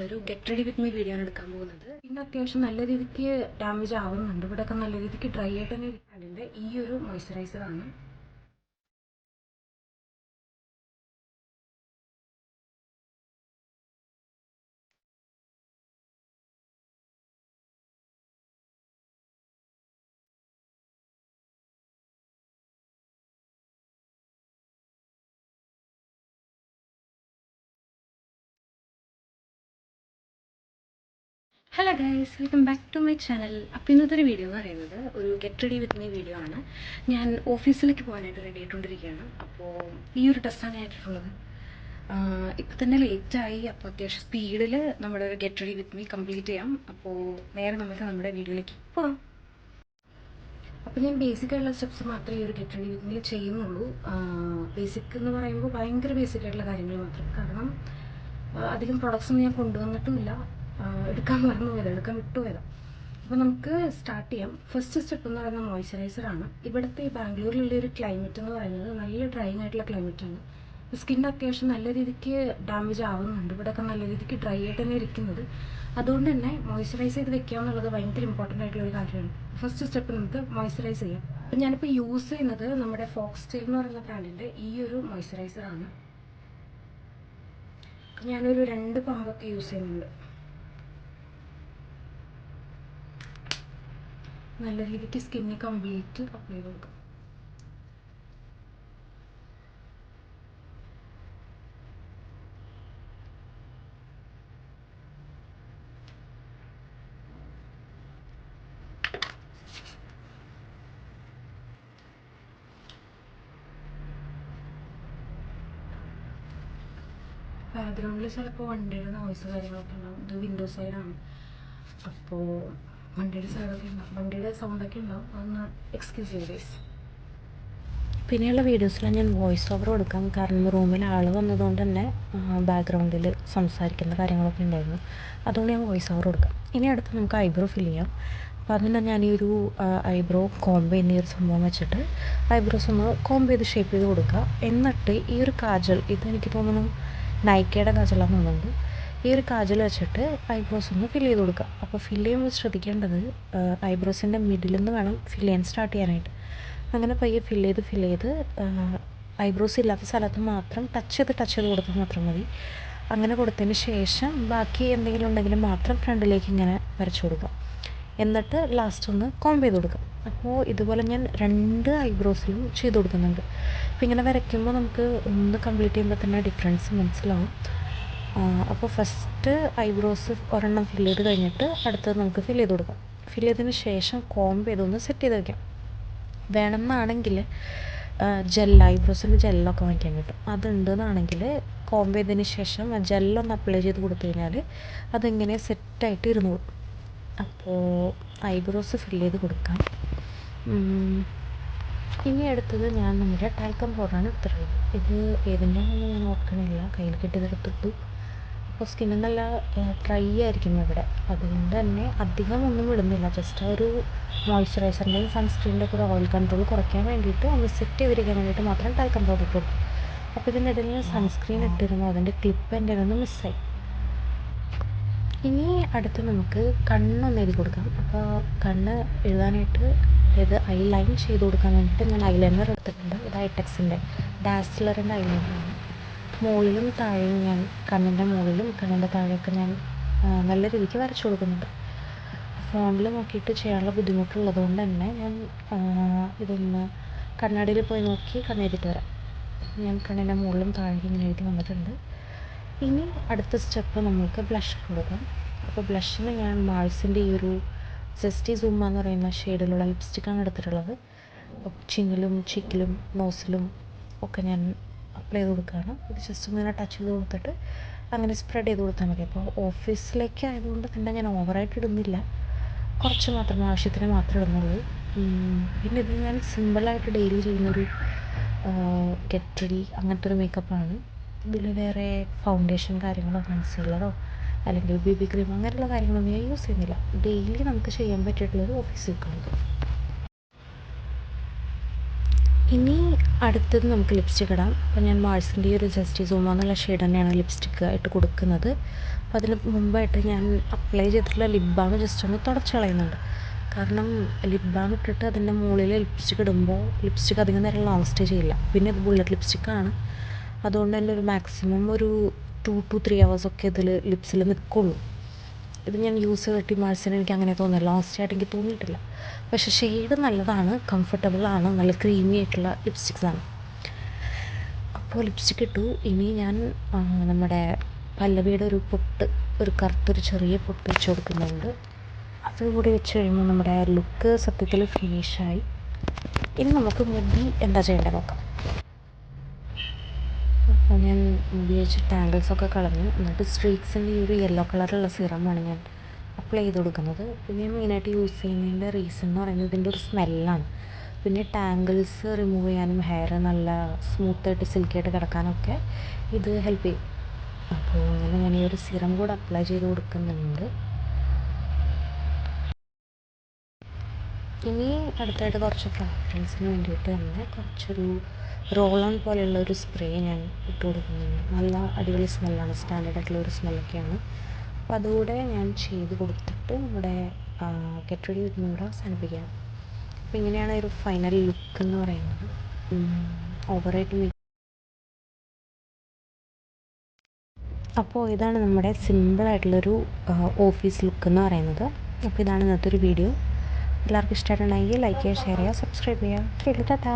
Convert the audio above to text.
നമ്മളൊരു get ready with me video ആണ് എടുക്കാൻ പോകുന്നത്. പിന്നെ അത്യാവശ്യം നല്ല രീതിക്ക് ഡാമേജ് ആവുന്നുണ്ട്. ഇവിടെയൊക്കെ നല്ല രീതിക്ക് ഡ്രൈ ആയിട്ട് തന്നെ ഇരിക്കുന്നുണ്ട്. ഈ ഒരു മോയ്സ്ചറൈസറാണ്. Hello guys, welcome back to my channel. അപ്പോൾ ഇന്നത്തെ ഒരു വീഡിയോ എന്ന് പറയുന്നത് ഒരു get ready with me video ആണ്. ഞാൻ ഓഫീസിലേക്ക് പോകാനായിട്ട് റെഡി ആയിട്ടുകൊണ്ടിരിക്കുകയാണ്. അപ്പോൾ ഈ ഒരു ഡ്രസ്സാണ് ഞാൻ ഇട്ടിട്ടുള്ളത്. ഇപ്പം തന്നെ ലേറ്റായി. അപ്പോൾ അത്യാവശ്യം സ്പീഡിൽ നമ്മുടെ ഒരു get ready with me complete ചെയ്യാം. അപ്പോൾ നേരെ നമുക്ക് നമ്മുടെ വീഡിയോയിലേക്ക് പോകാം. അപ്പോൾ ഞാൻ ബേസിക് ആയിട്ടുള്ള സ്റ്റെപ്സ് മാത്രമേ ഈ ഒരു ഗെറ്റ് റെഡി വിത്ത് മീ ചെയ്യുന്നുള്ളൂ. ബേസിക് എന്ന് പറയുമ്പോൾ ഭയങ്കര ബേസിക് ആയിട്ടുള്ള കാര്യങ്ങൾ മാത്രം. കാരണം അധികം പ്രൊഡക്ട്സ് ഒന്നും ഞാൻ കൊണ്ടുവന്നിട്ടുമില്ല. എടുക്കാൻ മറന്നുപോയതാണ്, എടുക്കാൻ വിട്ടുപോയതാണ്. അപ്പോൾ നമുക്ക് സ്റ്റാർട്ട് ചെയ്യാം. ഫസ്റ്റ് സ്റ്റെപ്പ് എന്ന് പറയുന്നത് മോയ്സ്ചറൈസറാണ്. ഇവിടുത്തെ ഈ ബാംഗ്ലൂരിലുള്ള ഒരു ക്ലൈമറ്റ് എന്ന് പറയുന്നത് നല്ല ഡ്രൈങ് ആയിട്ടുള്ള ക്ലൈമറ്റാണ്. സ്കിൻ അത്യാവശ്യം നല്ല രീതിക്ക് ഡാമേജ് ആവുന്നുണ്ട്. ഇവിടെയൊക്കെ നല്ല രീതിക്ക് ഡ്രൈ ആയിട്ട് തന്നെ ഇരിക്കുന്നത്. അതുകൊണ്ട് തന്നെ മോയ്സ്ചറൈസ് ചെയ്ത് വെക്കുക എന്നുള്ളത് ഭയങ്കര ഇമ്പോർട്ടൻ്റ് ആയിട്ടുള്ള ഒരു കാര്യമാണ്. ഫസ്റ്റ് സ്റ്റെപ്പ് നമുക്ക് മോയ്സ്ചറൈസ് ചെയ്യാം. അപ്പം ഞാനിപ്പോൾ യൂസ് ചെയ്യുന്നത് നമ്മുടെ ഫോക്സ്ടെയിൽ എന്ന് പറയുന്ന ബ്രാൻഡിൻ്റെ ഈ ഒരു മോയ്സ്ചറൈസറാണ്. ഞാനൊരു 2 പമ്പൊക്കെ യൂസ് ചെയ്യുന്നുണ്ട്. നല്ല രീതിക്ക് സ്കിന്നിൽ കംപ്ലീറ്റ് അപ്ലൈ ചെയ്ത് കൊടുക്കാം. ബാക്ക്ഗ്രൗണ്ടിൽ ചിലപ്പോൾ വണ്ടിയുടെ നോയ്സ് കാര്യങ്ങളൊക്കെ ഉണ്ടാവും. ഇത് വിൻഡോ സൈഡാണ്. അപ്പോൾ വണ്ടിയുടെ സൈഡൊക്കെ ഉണ്ടാവും, വണ്ടിയുടെ സൗണ്ടൊക്കെ ഉണ്ടാവും. അതൊന്ന് എക്സ്ക്യൂസ് ചെയ്ത് ഗൈസ്. പിന്നെയുള്ള വീഡിയോസിൽ ഞാൻ വോയിസ് ഓവർ കൊടുക്കാം. കാരണം റൂമിൽ ആൾ വന്നതുകൊണ്ട് തന്നെ ബാക്ക്ഗ്രൗണ്ടിൽ സംസാരിക്കുന്ന കാര്യങ്ങളൊക്കെ ഉണ്ടായിരുന്നു. അതുകൊണ്ട് ഞാൻ വോയിസ് ഓവർ കൊടുക്കാം. ഇനി അടുത്ത് നമുക്ക് ഐബ്രോ ഫിൽ ചെയ്യാം. അപ്പോൾ അതിന് ഞാൻ ഈ ഒരു ഐബ്രോ കോംബ് എന്നീ ഒരു സംഭവം വെച്ചിട്ട് ഐബ്രോസ് ഒന്ന് കോംബ് ചെയ്ത് ഷേപ്പ് ചെയ്ത് കൊടുക്കുക. എന്നിട്ട് ഈ ഒരു കാജൽ, ഇതെനിക്ക് തോന്നുന്നു നൈക്കയുടെ കാജലാണെന്ന് തോന്നുന്നുണ്ട്. ഈ ഒരു കാജൽ വെച്ചിട്ട് ഐബ്രോസ് ഒന്ന് ഫിൽ ചെയ്ത് കൊടുക്കുക. അപ്പോൾ ഫിൽ ചെയ്യുമ്പോൾ ശ്രദ്ധിക്കേണ്ടത് ഐബ്രോസിൻ്റെ മിഡിൽ നിന്ന് വേണം ഫിൽ ചെയ്യാൻ സ്റ്റാർട്ട് ചെയ്യാനായിട്ട്. അങ്ങനെ പയ്യെ ഫിൽ ചെയ്ത് ഐബ്രോസ് ഇല്ലാത്ത സ്ഥലത്ത് മാത്രം ടച്ച് ചെയ്ത് കൊടുത്താൽ മാത്രം മതി. അങ്ങനെ കൊടുത്തതിന് ശേഷം ബാക്കി എന്തെങ്കിലും ഉണ്ടെങ്കിൽ മാത്രം ഫ്രണ്ടിലേക്ക് ഇങ്ങനെ വരച്ചു കൊടുക്കുക. എന്നിട്ട് ലാസ്റ്റ് ഒന്ന് കോംബ് ചെയ്ത് കൊടുക്കുക. അപ്പോൾ ഇതുപോലെ ഞാൻ 2 ഐബ്രോസിലും ചെയ്ത് കൊടുക്കുന്നുണ്ട്. അപ്പോൾ ഇങ്ങനെ വരയ്ക്കുമ്പോൾ നമുക്ക് ഒന്ന് കംപ്ലീറ്റ് ചെയ്യുമ്പോൾ തന്നെ ഡിഫറൻസ് മനസ്സിലാവും. അപ്പോൾ ഫസ്റ്റ് ഐബ്രോസ് ഒരെണ്ണം ഫിൽ ചെയ്ത് കഴിഞ്ഞിട്ട് അടുത്തത് നമുക്ക് ഫിൽ ചെയ്ത് കൊടുക്കാം. ഫിൽ ചെയ്തതിന് ശേഷം കോംബ് ചെയ്തൊന്ന് സെറ്റ് ചെയ്ത് വയ്ക്കാം. വേണമെന്നാണെങ്കിൽ ഐബ്രോസിൻ്റെ ജെല്ലൊക്കെ വാങ്ങിക്കാൻ കിട്ടും. അതുണ്ടെന്നാണെങ്കിൽ കോംബ് ചെയ്തതിന് ശേഷം ജെല്ലൊന്ന് അപ്ലൈ ചെയ്ത് കൊടുത്തു കഴിഞ്ഞാൽ അതിങ്ങനെ സെറ്റായിട്ട് ഇരുന്നോളും. അപ്പോൾ ഐബ്രോസ് ഫിൽ ചെയ്ത് കൊടുക്കാം. ഇനി അടുത്തത് ഞാൻ നമ്മുടെ ടാൽക്കം പൗഡറാണ് എടുത്തിട്ടുള്ളത്. ഇത് ഏതിൻ്റെയാണെന്ന് ഞാൻ ഓർക്കണില്ല, കയ്യിൽ കിട്ടിയതെടുത്തിട്ടു. അപ്പോൾ സ്കിന്ന് നല്ല ഡ്രൈ ആയിരിക്കും ഇവിടെ. അതുകൊണ്ട് തന്നെ അധികം ഒന്നും ഇടുന്നില്ല. ജസ്റ്റ് ആ ഒരു മോയ്സ്ചറൈസറിൻ്റെയും സൺസ്ക്രീനിൻ്റെ ഒക്കെ ഒരു ഓയിൽ കൺട്രോൾ കുറയ്ക്കാൻ വേണ്ടിയിട്ട് ഒന്ന് സെറ്റ് ചെയ്തിരിക്കാൻ വേണ്ടിയിട്ട് മാത്രം ടാൽക്കം പൗഡർ ഇട്ട് കൊടുക്കും. അപ്പോൾ ഇതിനിടയിൽ ഞാൻ സൺസ്ക്രീൻ ഇട്ടിരുന്നു, അതിൻ്റെ ക്ലിപ്പ് എൻ്റെ നിന്ന് മിസ്സായി. ഇനി അടുത്ത് നമുക്ക് കണ്ണൊന്ന് എഴുതി കൊടുക്കാം. അപ്പോൾ കണ്ണ് എഴുതാനായിട്ട്, അതായത് ഐ ലൈൻ ചെയ്ത് കൊടുക്കാൻ വേണ്ടിയിട്ട് ഞാൻ ഐലൈനർ എടുത്തിട്ടുണ്ട്. ഇത് ഐടെക്സിൻ്റെ ഡാസ്ലറിൻ്റെ ഐലൈനറാണ്. മുകളിലും താഴെയും ഞാൻ കണ്ണിൻ്റെ മുകളിലും കണ്ണിൻ്റെ താഴെയൊക്കെ ഞാൻ നല്ല രീതിക്ക് വരച്ചു കൊടുക്കുന്നുണ്ട്. ഫോണിൽ നോക്കിയിട്ട് ചെയ്യാനുള്ള ബുദ്ധിമുട്ടുള്ളത് കൊണ്ട് തന്നെ ഞാൻ ഇതൊന്ന് കണ്ണാടിയിൽ പോയി നോക്കി കണ്ണെഴുതിയിട്ട് വരാം. ഞാൻ കണ്ണിൻ്റെ മുകളിലും താഴെയും ഇങ്ങനെ എഴുതി വന്നിട്ടുണ്ട്. ഇനി അടുത്ത സ്റ്റെപ്പ് നമുക്ക് ബ്ലഷ് കൊടുക്കാം. അപ്പോൾ ബ്ലഷിന് ഞാൻ മാൾസിൻ്റെ ഈ ഒരു ജസ്റ്റി സൂമ എന്ന് പറയുന്ന ഷെയ്ഡിലുള്ള ലിപ്സ്റ്റിക്കാണ് എടുത്തിട്ടുള്ളത്. ചിന്നിലും ചീക്കിലും നോസിലും ഒക്കെ ഞാൻ അപ്ലൈ ചെയ്ത് കൊടുക്കുകയാണ്. ഇത് ജസ്റ്റ് ഇങ്ങനെ ടച്ച് ചെയ്ത് കൊടുത്തിട്ട് അങ്ങനെ സ്പ്രെഡ് ചെയ്ത് കൊടുത്താൽ മതി. അപ്പോൾ ഓഫീസിലേക്ക് ആയതുകൊണ്ട് തന്നെ ഞാൻ ഓവറായിട്ട് ഇടുന്നില്ല, കുറച്ച് മാത്രം, ആവശ്യത്തിന് മാത്രമേ ഇടുന്നുള്ളൂ. പിന്നെ ഇത് ഞാൻ സിമ്പിളായിട്ട് ഡെയിലി ചെയ്യുന്നൊരു ഗെറ്റ് റെഡി അങ്ങനത്തെ ഒരു മേക്കപ്പാണ്. ഇതിൽ വേറെ ഫൗണ്ടേഷൻ കാര്യങ്ങളോ കൺസീലറോ അല്ലെങ്കിൽ BB ക്രീം അങ്ങനെയുള്ള കാര്യങ്ങളൊന്നും ഞാൻ യൂസ് ചെയ്യുന്നില്ല. ഡെയിലി നമുക്ക് ചെയ്യാൻ പറ്റിയിട്ടുള്ളൊരു ഓഫീസ് ലുക്കാണ്. ഇനി അടുത്തത് നമുക്ക് ലിപ്സ്റ്റിക് ഇടാം. അപ്പോൾ ഞാൻ മാൾസിൻ്റെ ഈ ഒരു ജസ്റ്റി സൂമ എന്നുള്ള ഷെയ്ഡ് തന്നെയാണ് ലിപ്സ്റ്റിക് ആയിട്ട് കൊടുക്കുന്നത്. അതിന് മുമ്പായിട്ട് ഞാൻ അപ്ലൈ ചെയ്തിട്ടുള്ള ലിപ് ബാം ജസ്റ്റ് ഒന്ന് തുടച്ച് കളയുന്നുണ്ട്. കാരണം ലിപ് ബാം ഇട്ടിട്ട് അതിൻ്റെ മുകളിൽ ലിപ്സ്റ്റിക് ഇടുമ്പോൾ ലിപ്സ്റ്റിക് അധികം നേരം ലോങ് സ്റ്റേ ചെയ്യില്ല. പിന്നെ ഇത് ബുള്ളറ്റ് ലിപ്സ്റ്റിക്കാണ്, അതുകൊണ്ട് തന്നെ ഒരു മാക്സിമം ഒരു 2 to 3 hours ഇതിൽ ലിപ്സിൽ നിൽക്കുള്ളൂ. ഇത് ഞാൻ യൂസ് ചെയ്തിട്ട് മാർസിന് എനിക്ക് അങ്ങനെ തോന്നുന്നില്ല, ലോങ് സ്റ്റേ ആയിട്ട് എനിക്ക് തോന്നിയിട്ടില്ല. പക്ഷേ ഷെയ്ഡ് നല്ലതാണ്, കംഫർട്ടബിളാണ്, നല്ല ക്രീമി ആയിട്ടുള്ള ലിപ്സ്റ്റിക്സാണ്. അപ്പോൾ ലിപ്സ്റ്റിക് ഇട്ടു. ഇനി ഞാൻ നമ്മുടെ പല്ലവിയുടെ ഒരു കറുത്തൊരു ചെറിയ പൊട്ട് വെച്ച് കൊടുക്കുന്നുണ്ട്. അതുകൂടി വെച്ച് കഴിയുമ്പോൾ നമ്മുടെ ലുക്ക് സത്യത്തിൽ ഫിനിഷായി. ഇനി നമുക്ക് മുടി എന്താ ചെയ്യേണ്ടത് നോക്കാം. അപ്പോൾ ഞാൻ മുടി വെച്ച് ടാങ്കിൾസൊക്കെ കളഞ്ഞു. എന്നിട്ട് സ്ട്രീക്സിൻ്റെ ഈ ഒരു യെല്ലോ കളറുള്ള സിറമാണ് ഞാൻ അപ്ലൈ ചെയ്ത് കൊടുക്കുന്നത്. പിന്നെ ഞാൻ മെയിനായിട്ട് യൂസ് ചെയ്യുന്നതിൻ്റെ റീസൺ എന്ന് പറയുന്നത് ഇതിൻ്റെ ഒരു സ്മെല്ലാണ്. പിന്നെ ടാങ്കിൾസ് റിമൂവ് ചെയ്യാനും ഹെയർ നല്ല സ്മൂത്തായിട്ട് സിൽക്കിയായിട്ട് കിടക്കാനൊക്കെ ഇത് ഹെൽപ്പ് ചെയ്യും. അപ്പോൾ അങ്ങനെ ഞാൻ ഈ ഒരു സിറം കൂടെ അപ്ലൈ ചെയ്ത് കൊടുക്കുന്നുണ്ട്. ഇനി അടുത്തായിട്ട് കുറച്ച് ഫ്രാഗ്രൻസിന് വേണ്ടിയിട്ട് തന്നെ കുറച്ചൊരു റോൾ ഓൺ പോലെയുള്ള ഒരു സ്പ്രേ ഞാൻ ഇട്ട് കൊടുക്കുന്നുണ്ട്. നല്ല അടിപൊളി സ്മെല്ലാണ്, സ്റ്റാൻഡേർഡ് ആയിട്ടുള്ള ഒരു സ്മെല്ലൊക്കെയാണ്. അപ്പോൾ അതുകൂടെ ഞാൻ ചെയ്ത് കൊടുത്തിട്ട് നമ്മുടെ ഗെറ്റ് റെഡി വിത്ത് മീ കൂടെ അവസാനിപ്പിക്കുകയാണ്. അപ്പോൾ ഇങ്ങനെയാണ് ഒരു ഫൈനൽ ലുക്ക് എന്ന് പറയുന്നത്. ഓവറായിട്ട് അപ്പോൾ ഇതാണ് നമ്മുടെ സിമ്പിളായിട്ടുള്ളൊരു ഓഫീസ് ലുക്ക് എന്ന് പറയുന്നത്. അപ്പോൾ ഇതാണ് ഇന്നത്തെ ഒരു വീഡിയോ. എല്ലാവർക്കും ഇഷ്ടമായിട്ടുണ്ടെങ്കിൽ ലൈക്ക് ചെയ്യുക, ഷെയർ ചെയ്യുക, സബ്സ്ക്രൈബ് ചെയ്യുക. ശരി, ടാറ്റാ.